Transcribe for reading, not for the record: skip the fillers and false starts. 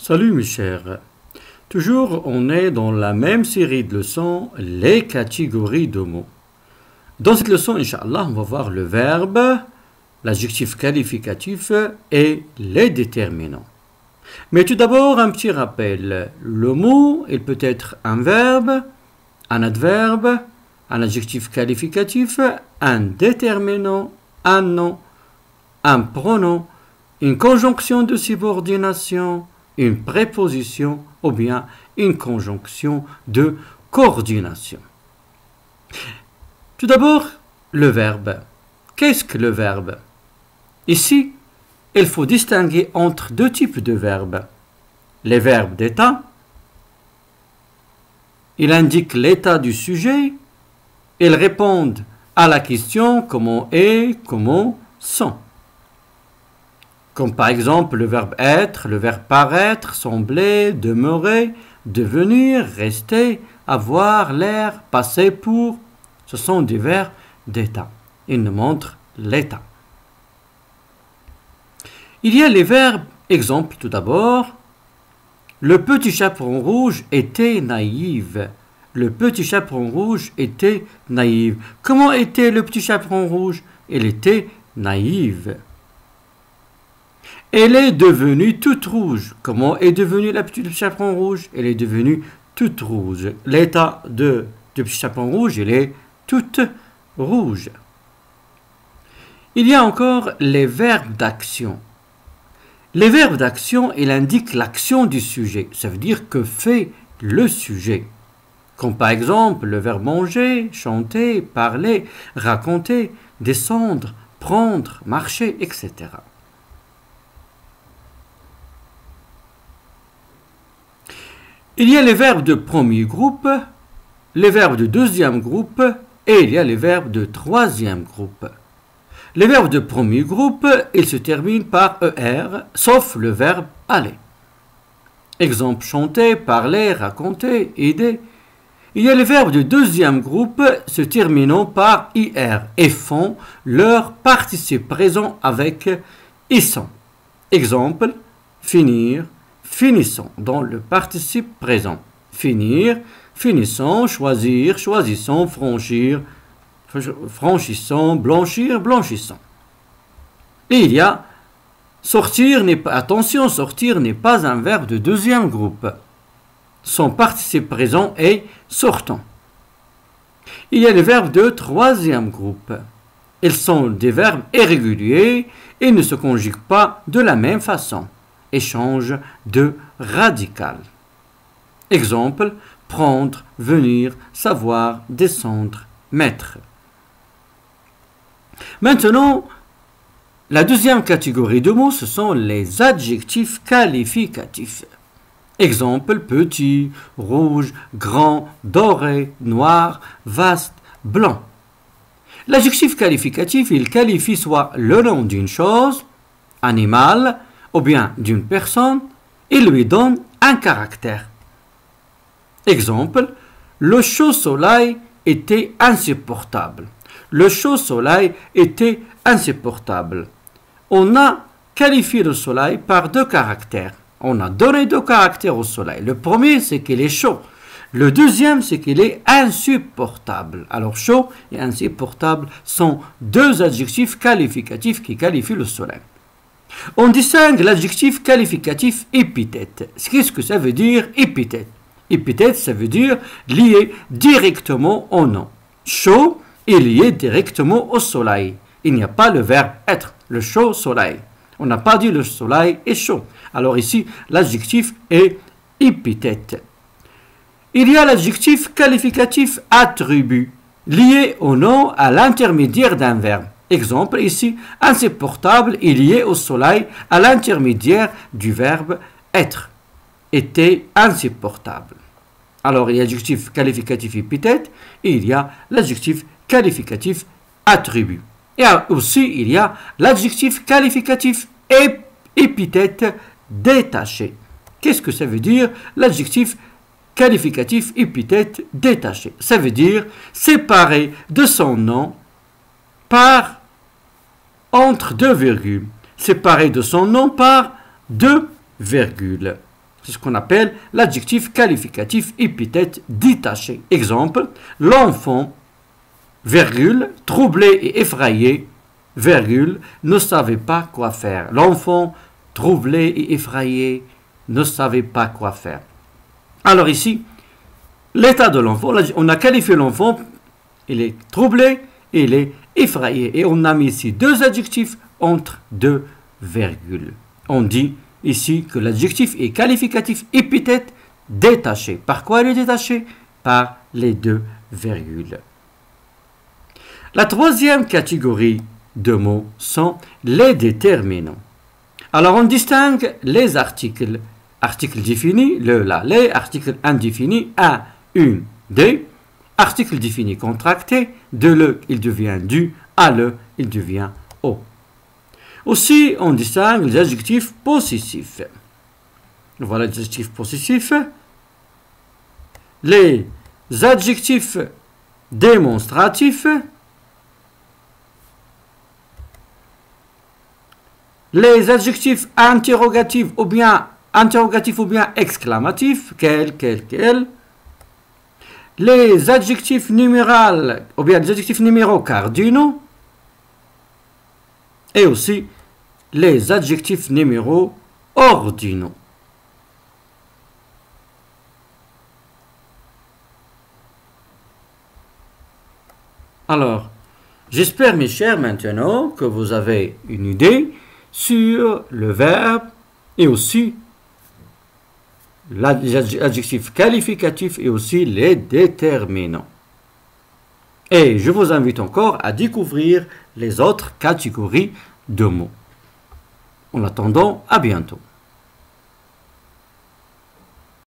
Salut mes chers. Toujours on est dans la même série de leçons, les catégories de mots. Dans cette leçon, Inch'Allah, on va voir le verbe, l'adjectif qualificatif et les déterminants. Mais tout d'abord, un petit rappel. Le mot, il peut être un verbe, un adverbe, un adjectif qualificatif, un déterminant, un nom, un pronom, une conjonction de subordination, une préposition ou bien une conjonction de coordination. Tout d'abord, le verbe. Qu'est-ce que le verbe? Ici, il faut distinguer entre deux types de verbes. Les verbes d'état, ils indiquent l'état du sujet, ils répondent à la question comment est, comment sont. Comme par exemple le verbe être, le verbe paraître, sembler, demeurer, devenir, rester, avoir, l'air, passer pour. Ce sont des verbes d'état. Ils nous montrent l'état. Il y a les verbes, exemple tout d'abord. Le petit chaperon rouge était naïve. Le petit chaperon rouge était naïve. Comment était le petit chaperon rouge? Il était naïve. Elle est devenue toute rouge. Comment est devenue la petite chaperon rouge? Elle est devenue toute rouge. L'état du petit chaperon rouge, elle est toute rouge. Il y a encore les verbes d'action. Les verbes d'action, ils indiquent l'action du sujet. Ça veut dire que fait le sujet. Comme par exemple le verbe manger, chanter, parler, raconter, descendre, prendre, marcher, etc. Il y a les verbes de premier groupe, les verbes de deuxième groupe et il y a les verbes de troisième groupe. Les verbes de premier groupe, ils se terminent par ER, sauf le verbe aller. Exemple, chanter, parler, raconter, aider. Il y a les verbes de deuxième groupe se terminant par IR et font leur participe présent avec ils sont. Exemple, finir, finissons dans le participe présent. Finir, finissons, choisir, choisissons, franchir, franchissons, blanchir, blanchissons. Et il y a sortir, attention, sortir n'est pas un verbe de deuxième groupe. Son participe présent est sortant. Il y a les verbes de troisième groupe. Ils sont des verbes irréguliers et ne se conjuguent pas de la même façon et changent de radical. Exemple, prendre, venir, savoir, descendre, mettre. Maintenant, la deuxième catégorie de mots, ce sont les adjectifs qualificatifs. Exemple, petit, rouge, grand, doré, noir, vaste, blanc. L'adjectif qualificatif, il qualifie soit le nom d'une chose, animal, ou bien d'une personne, il lui donne un caractère. Exemple, le chaud soleil était insupportable. Le chaud soleil était insupportable. On a qualifié le soleil par deux caractères. On a donné deux caractères au soleil. Le premier, c'est qu'il est chaud. Le deuxième, c'est qu'il est insupportable. Alors, chaud et insupportable sont deux adjectifs qualificatifs qui qualifient le soleil. On distingue l'adjectif qualificatif épithète. Qu'est-ce que ça veut dire épithète? Épithète, ça veut dire lié directement au nom. Chaud est lié directement au soleil. Il n'y a pas le verbe être, le chaud soleil. On n'a pas dit le soleil est chaud. Alors ici, l'adjectif est épithète. Il y a l'adjectif qualificatif attribut, lié au nom à l'intermédiaire d'un verbe. Exemple ici, insupportable est lié au soleil à l'intermédiaire du verbe être. Était insupportable. Alors il y a l'adjectif qualificatif épithète et il y a l'adjectif qualificatif attribut. Et aussi il y a l'adjectif qualificatif épithète détaché. Qu'est-ce que ça veut dire l'adjectif qualificatif épithète détaché? Ça veut dire séparé de son nom par entre deux virgules. Séparé de son nom par deux virgules. C'est ce qu'on appelle l'adjectif qualificatif épithète détaché. Exemple, l'enfant, virgule, troublé et effrayé, virgule, ne savait pas quoi faire. L'enfant, troublé et effrayé, ne savait pas quoi faire. Alors ici, l'état de l'enfant, on a qualifié l'enfant, il est troublé et il est effrayé. Et on a mis ici deux adjectifs entre deux virgules. On dit ici que l'adjectif est qualificatif épithète détaché. Par quoi il est détaché? Par les deux virgules. La troisième catégorie de mots sont les déterminants. Alors on distingue les articles. Article défini, le, la, les. Article indéfini, un, une, des. Article défini contracté, de le, il devient du, à le, il devient au. Aussi, on distingue les adjectifs possessifs. Voilà les adjectifs possessifs. Les adjectifs démonstratifs. Les adjectifs interrogatifs ou bien exclamatifs, quel. Les adjectifs numérales ou bien les adjectifs numéraux cardinaux. Et aussi les adjectifs numéraux ordinaux. Alors, j'espère mes chers maintenant que vous avez une idée sur le verbe et aussi les adjectifs qualificatifs et aussi les déterminants. Et je vous invite encore à découvrir les autres catégories de mots. En attendant, à bientôt.